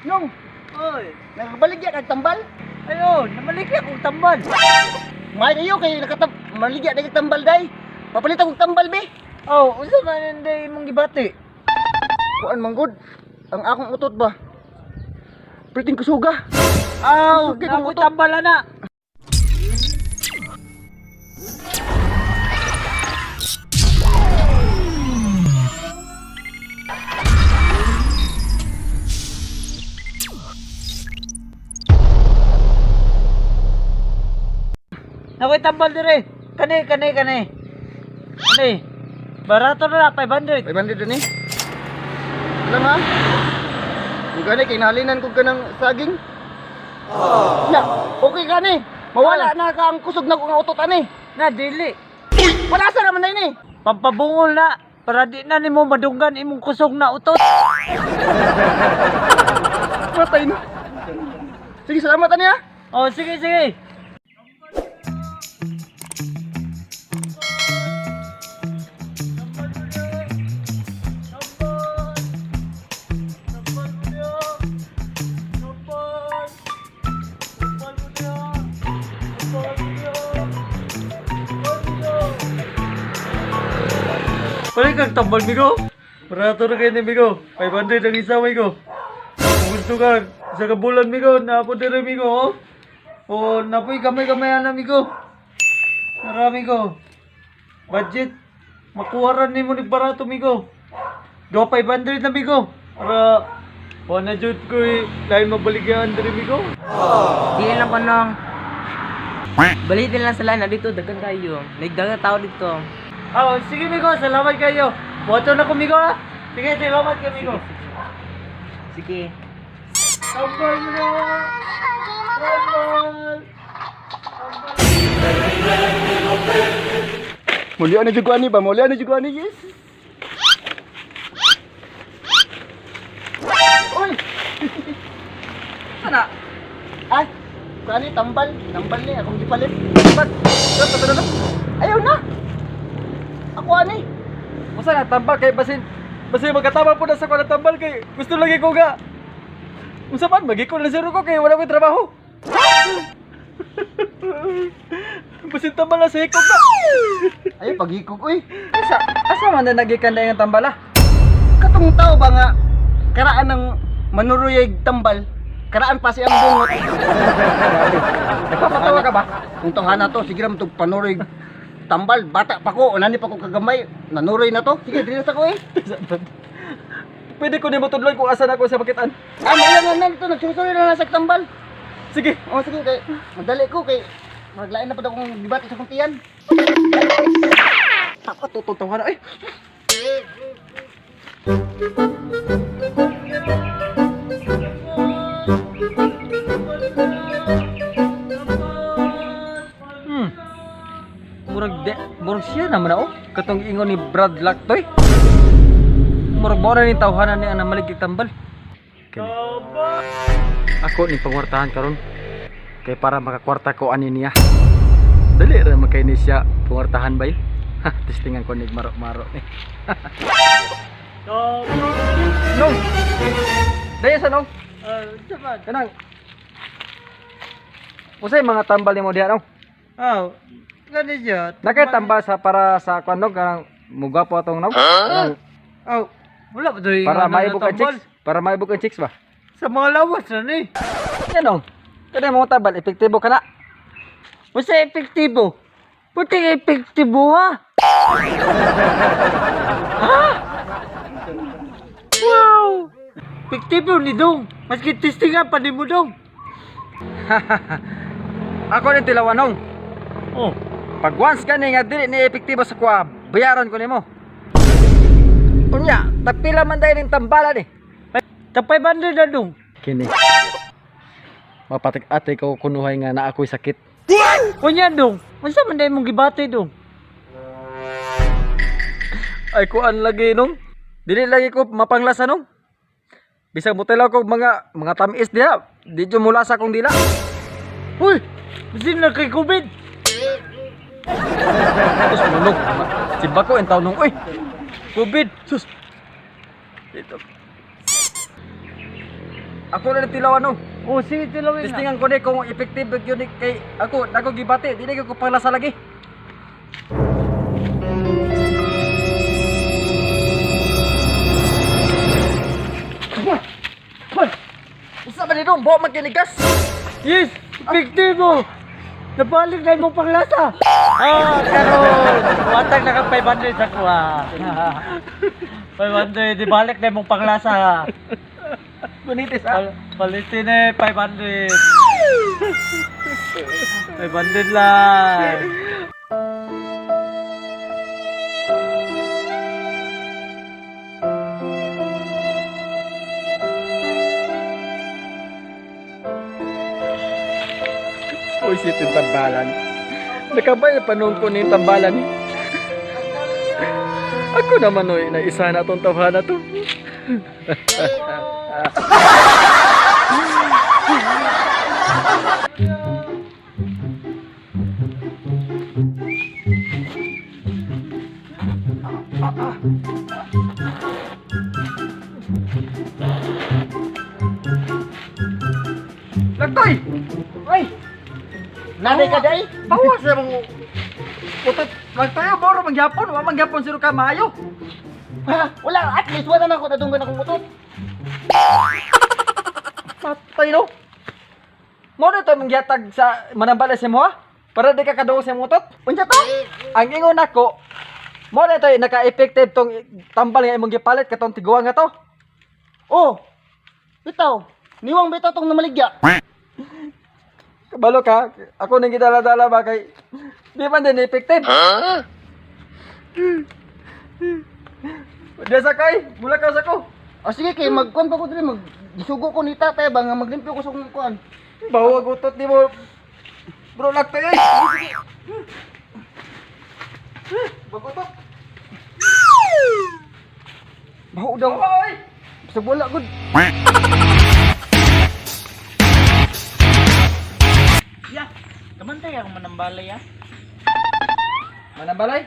Nung, Oy, nagbaligya kag tambal. ayun, namaligya kong tambal. May kayo kay maligya na kag tambal day. Papalit akong tambal be. Oh, unsa man hindi imong gibati? Kuan manggod. Ang akong utot ba? Priting kusuga. Aw, Sige, nakoy kumutot. tambal na. Nakoy tambal dire. Kani. Kani. Barato na 500. 500 din eh. Alam ha? Kung gani kay nahalinan ko kanang saging. Ya, okay ka ni. Mawala na ka ang kusog na kong utot ani. Na dili. Wala sa naman na ini. Pampabungol na para di na nimo madunggan imong kusog na utot. Patay na. Sige, salamat ani ha. Oh, sige. Balik kang tambal, Migo. Barato na kayo ni Migo. 500 ang isa, Migo. Kung gusto ka, isa ka bulan, Migo. Napo din, Migo. Oh. O, napoy kamay-kamay na, Migo. Marami ko. Budget. Makuha rin mo ni barato, Migo. Do 500 na, Migo. Para, na jud ko eh. Dahil mabaligyan din, Migo. Di lang ko nung balitin lang sila na dito, dagan kayo. Nagdagan tao dito. Oh, sige, Migo. Salamat kayo. Boto na ko, Migo, ha? Sige, salamat ka, Migo. Sige. Tambal mo na! Tambal! Mulia na juga ni ba? Mulia na juga ni, yes. Oy. Sana. Ay, kani tambal ni akong gipalit. Tambal. Tara. Ayaw na. Ako ani. Masa na tambal kay basin magkatama po na sa kuha tambal kay gusto lagi ko ga. Unsa man magikon na zero ko kay wala ko trabaho. Basin tambal na sa hikog na. Ay pagikog oy. Asa man na nagikan na yung tambal ah? Katong tao ba nga karaan ng manuruyag tambal. Karaan pa siyang bungot. Nagpapatawa ka ba? Kung tawhan na to, sige ra matug panuroy tambal. Bata pa ko, nani pa ko kagamay. Nanuroy na to. Sige, dili sa ko eh. Pwede ko ni mo tudloy kung asa na ako sa pakitaan. Ah, mailan na ito. Nagsusuloy na nasa tambal. Sige. O sige, kay madali ko kay maglain na pa daw kong dibati sa kuntiyan. Ako tututawa na eh. Murag siya naman oh. Katong ingon ni Brad Lactoy. Murag mo na ni tawhanan ni ana maligig tambal. Ako ni pangwartahan karon. Kay para makakwarta ko ani niya. Dali ra makay ni siya pangwartahan bay. Testingan ko ni maro-maro ni. Nong. Daya sa nong. Sabat. Kanang. Usay mga tambal ni mo diha nong. Oh. Gani siya. Nakitambal sa para sa kwanog kanang muga po atong nong. Oh. Wala ba doy Para maibog ang chicks? Para maibog ang chicks ba? Sa mga lawas na ni. Yan nong. Kada mo tambal epektibo kana. Usa epektibo. Puting epektibo ha. Ha? Wow! Epektibo ni Dong. Maski testingan pa ni mo Dong. Ako ni tilawan nong. Oh. Pag once ka nga dili ni epektibo sa kwa, bayaran ko nimo. Unya, tapila man dahil ng tambalan eh. Tapay bandar na Dong. Kini. Mapatik ate ko kunuhay nga na ako'y sakit. Kunya Dong, unsa man dahil mong gibati Dong? Ay kuan lagi nung. Dili lagi ko mapanglasa nung. Bisag mo telaw ko mga tamis diha. Di jo mula sa kong dila. Uy, bisin na kay COVID. Terus mulog. Siba ko entaw nung uy. COVID. Sus. Dito. ako na tilawan no. Oh, sige tilawin na. Testingan ko ni kung effective yun kay ako nako gibati, di na ko panglasa lagi. Usa ba dito? Buwa magkinigas. Yes, epektibo. Nabalik na imong panglasa. Ah, karon. Watag na ka 500 sa kuha. 500 di balik na imong panglasa. Bunitis ah. Palitin eh 500. 500 lang. Uy, si tambalan. Nakabay panong ko ni tambalan. Ako naman oy, na isa na tong tawhana to. Lagtoy! Ay! Nanay ka day? Bawas sa mong putot. Lagtoy, boro mangyapon. Wa mangyapon siro ka maayo. Ha? Wala, at least wala na ako natunggan akong utot. Patay no? Mo na to mangyatag sa manambala sa mo ha? Para di ka kadugo sa mutot. Unsa to? Ang ingon nako, mo na to naka-effective tong tambal nga imong gipalit katong tiguang nga to. Oh. Bitaw. Niwang bitaw tong namaligya. Kabalo ka, ako nang gidala-dala ba kay di man din effective. Diya sakay, mula ka sa ko. O sige kay magkuan pa ko diri magisugo ko ni tatay ba nga maglimpyo ko sa kong kuan. Bawa gutot di mo. Bro lagtay ay. Bagutot. Baho daw. Oy. Sa wala gud. Ya, kamantay ako manambalay ya. Manambalay?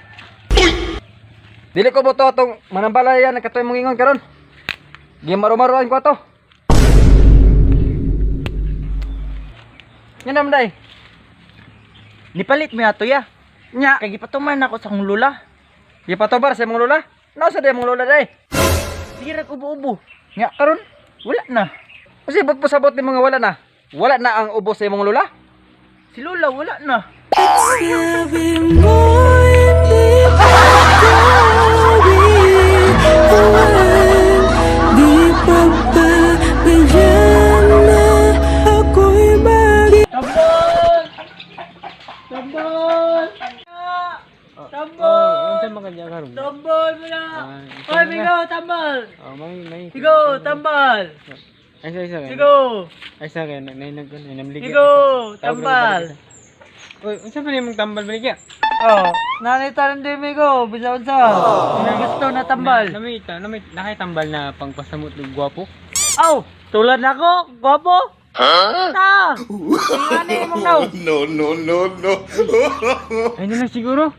Dili ko boto atong manambalay yan katoy mong ingon karon. Gi marumaruan ko ato. Yan naman day. Nipalit mo ato ya. Nya, Kay gipatuman ako sa akong lula. di patobar sa mong lola. Nasa day mong lola day. Sige ra ubo-ubo. Nya karon, Wala na. kasi bot pasabot ni mga wala na. Wala na ang ubos sa imong lola. Si Lola wala na. Sabi mo hindi gagawin. Di pagpapayan na ako'y magi. Tambal! Tambal! Tambal! Unsa man kanya karon? Tambal mo na! Hoy, Migo, tambal! Oh, may. Migo, tambal! Ay sa Migo! Ay sa kay namligya. Migo, tambal! Oy, unsa man imong tambal baligya? Oh, nanay tanan din Migo, bisa-bisa. Gusto na tambal. Namita, nakay tambal na pangpasamot ng gwapo. Aw, tulad nako, gwapo? Ta! Tingani mo daw. Ay na lang siguro.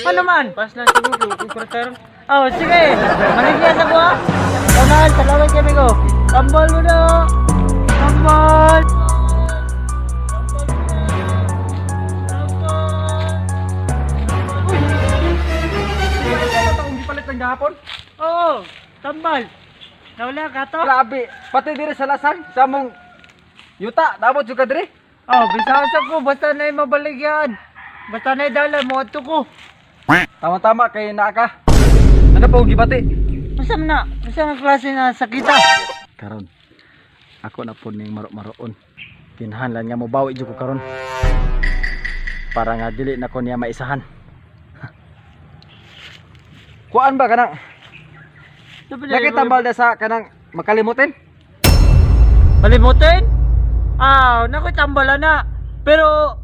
Ano man? Pas na siguro kung kuratar. Oh, sige. Maligya sa buha. Tangan, talawin kami ko. Tambal mo na. Tambal. Taong gipalit ng gahapon. Oo, tambal. Nawala ka to? Grabe, pati diri sa lasang sa mong yuta, dapat juga diri. Oh, bisasa ko. Basta na yung mabaligyan. Basta na yung dala mo. Ito ko. Tama-tama kay naa ka. Ano pa og gibati? Basta na. Basta na klase na sakita. Karon. Ako na po ning maro-maroon. Kinahanglan nga mo bawi jud ko karon. Para nga dili na ko niya maisahan. Kuan ba kanang nakitambal na sa kanang makalimutin? Malimutin? Ah, nakoy tambala na. Pero,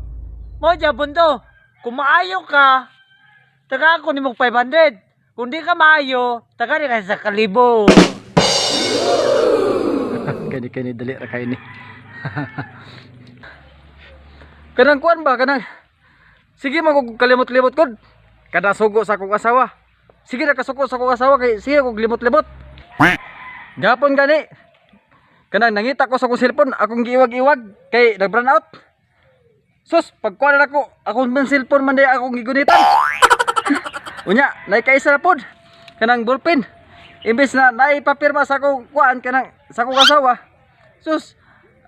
mo jabon to. Kung maayo ka, taga ako ni mong 500. Kung di ka maayo, taga ni ka sa 1,000. Kani dali ra kay ni. Kanang kuan ba kanang sige man kog kalimot-limot kod. Kada sugo sa akong asawa. Sige na kasuko sa akong asawa kay sige kog limot-limot. Gapon gani. Kanang nangita ko sa akong cellphone, akong giiwag-iwag kay nag-brown out. Sus, pagkuha na ako, akong man cellphone man day akong gigunitan. Unya, naikaisa na pod. Kanang ballpen. Imbes na naipapirma sa akong kuan kanang sa akong asawa. Sus,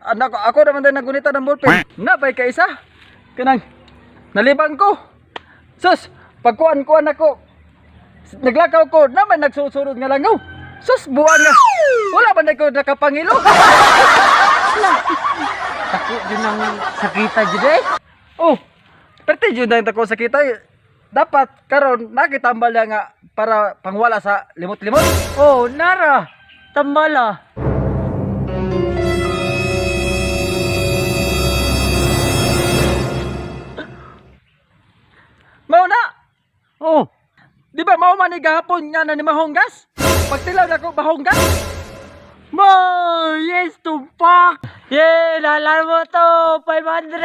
ako naman din nagunitan ng ballpen. Nabay kaisa. Kanang nalibang ko. Sus, pagkuan-kuan ako. Naglakaw ko, naman nagsusunod nga langaw. Sus, buwan nga. Wala ba na ko nakapangilo? Ako din ang sakita jud eh. Oh, perte yun na yung sakita. Dapat karon nakitambal na nga para pangwala sa limot-limot. Oh, nara. Tambala. Mao na. Oh. Di ba mao man ni gahapon nga na ni mahonggas? Pagtilaw na ko mahonggas. Mo, yes, tumpak. Yeah, lalan mo to, 500.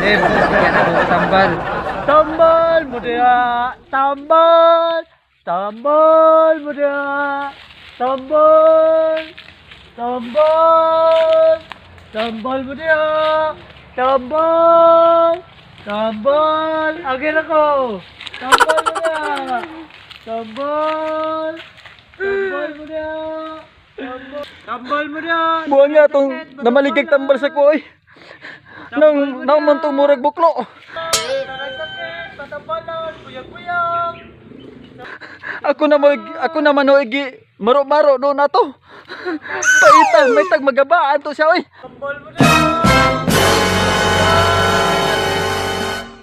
Eh, bigyan ako sa tambal. Tambal mo dia. Tambal. Tambal mo dia. Tambal. Tambal. Tambal mo dia. Tambal. Tambal. Agin ako. Tambal mo dia. Tambal. Tambal mo dia. Tambal. Tambal mo dia. Buwan nga tong namaligig tambal sa ko eh. Nang naman tong murag buklo. Ako naman o igi maro-maro do na to. Paita, may tag magabaan to siya oy.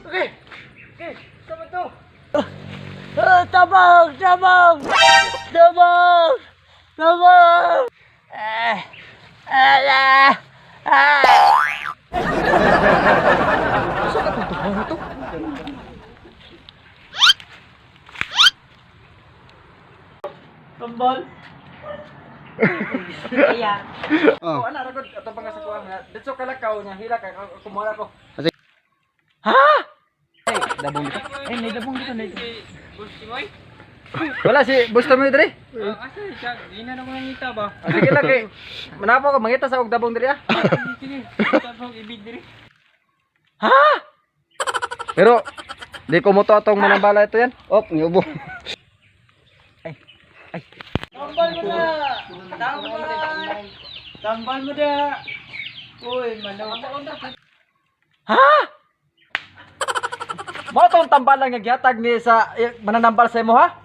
Okay. Okay, sama to. Tabang, tabang. Tabang. Tabang. Ala. Tambal. Kaya. Oh, ana ra gud ato pangasakuan nga. Ditso kalakaw nya hila kay kumula ko. Dabong dito. Eh, may dabong dito na ito. Wala si Busto mo diri. Asa siya? Di na naman nangita ba? Sige lang kay. Manapo ko mangita sa og dabong diri ah. Sige. Tabang ibig diri. Pero di ko mo to atong manambala ito yan. Op, nyubo. Tambal mo na. Tambal. Tambal mo na. Uy, manaw. Mo tong tambalan nga gihatag ni sa mananambal sa imo ha?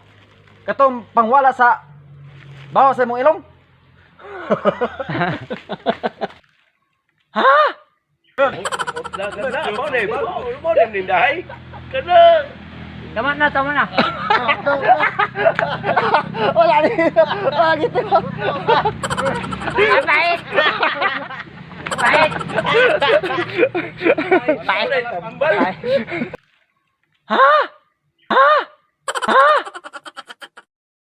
Katong pangwala sa bawa sa imong ilong. Tama na, tama na. Wala dito. Wala gitu. Pait. Pait. Pait.